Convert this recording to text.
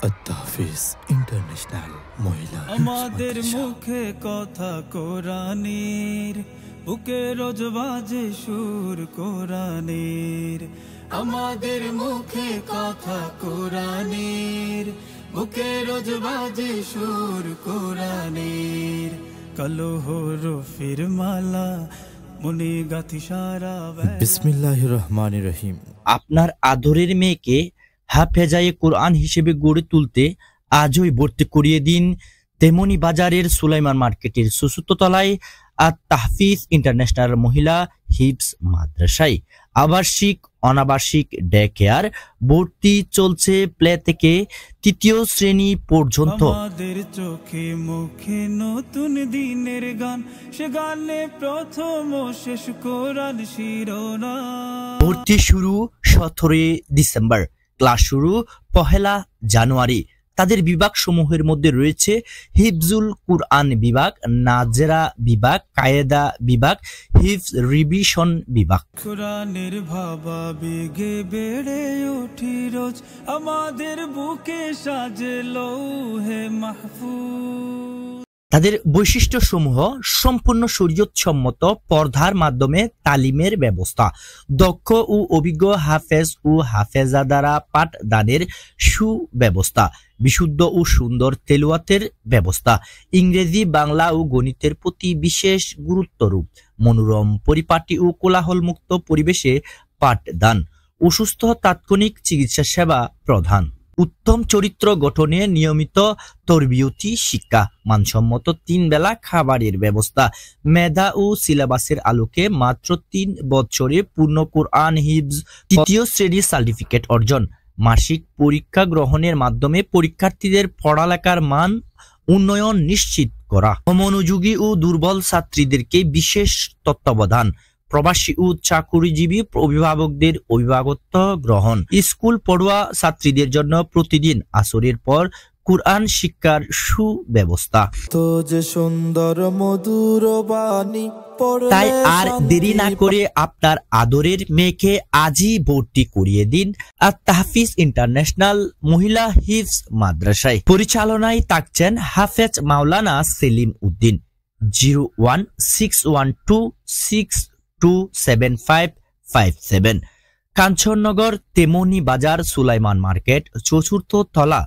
আত-তাহফিজ international মহিলা আমাদের মুখে কথা কোরআনের, বুকে রোজ বাজে সুর কোরআনের। আমাদের মুখে কথা কোরআনের, বুকে রোজ বাজে সুর কোরআনের। কালো হরফের মালা মনে গাথি সারা। বিসমিল্লাহির রহমানির রহিম। আপনার আদরের মেয়েকে হাফেজায়ে কোরআন হিসেবে গড়ে তুলতে আজই ভর্তি করিয়ে দিন তেমনি বাজারের সুলাইমান মার্কেটের চতুর্থ তলায় আত-তাহফিজ ইন্টারন্যাশনাল মহিলা হিফজ মাদ্রাসায়। আবাসিক অনাবাসিক ডে কেয়ার ভর্তি চলছে প্লে থেকে তৃতীয় শ্রেণী পর্যন্ত। আমাদের চোখে মুখে নতুন দিনের গান, সে গানে প্রথম ও শেষ কোরআন শিরোনাম। ভর্তি শুরু 17 ডিসেম্বর, ক্লাস শুরু 1 জানুয়ারি। তাদের বিভাগ সমূহের মধ্যে রয়েছে হিফজুল কুরআন বিভাগ, নাজেরা বিভাগ, কায়েদা বিভাগ, হিফজ রিভিশন বিভাগ। কোরআনের ভাবা বেগে বেড়ে উঠি রোজ, আমাদের বুকে সাজে লৌহে মাহফুজ। তাদের বৈশিষ্ট্য সমূহ: সম্পূর্ণ শরীয়ত সম্মত পর্দার মাধ্যমে তালিমের ব্যবস্থা, দক্ষ ও অভিজ্ঞ হাফেজ ও হাফেজা দ্বারা পাঠদানের সুব্যবস্থা, বিশুদ্ধ ও সুন্দর তেলাওয়াতের ব্যবস্থা, ইংরেজি, বাংলা ও গণিতের প্রতি বিশেষ গুরুত্বরূপ, মনোরম পরিপাটি ও কোলাহলমুক্ত পরিবেশে পাঠদান, অসুস্থ তাৎক্ষণিক চিকিৎসা সেবা প্রদান, উত্তম চরিত্র গঠনে নিয়মিত তরবিয়তি শিক্ষা, মানসম্মত 3 বেলা খাবারের ব্যবস্থা, মেধা ও সিলেবাসের আলোকে মাত্র 3 বছরে পূর্ণ কোরআন হিফজ 3য় শ্রেণীর সার্টিফিকেট অর্জন, মাসিক পরীক্ষা গ্রহণের মাধ্যমে পরীক্ষার্থীদের পড়ালেখার মান উন্নয়ন নিশ্চিত করা, অমনোযোগী ও দুর্বল ছাত্রীদেরকে বিশেষ তত্ত্বাবধান, প্রবাসী ও চাকুরিজীবী অভিভাবকদের অভিভাবকত্ব গ্রহণ, স্কুল পড়ুয়া ছাত্রীদের জন্য প্রতিদিন আসরের পর কুরআন শিক্ষার সুব্যবস্থা। তো যে সুন্দর মধুর বাণী, তাই আর দেরি না করে আপনার আদরের মেয়েকে আজই ভর্তি করিয়ে দিন আত-তাহফিজ ইন্টারন্যাশনাল মহিলা হিফজ মাদ্রাসায়। পরিচালনায় থাকছেন হাফেজ মাওলানা সেলিম উদ্দিন। 01612627557, কাঞ্চননগর, তেমনি বাজার, সুলাইমান মার্কেট, চতুর্থ তলা,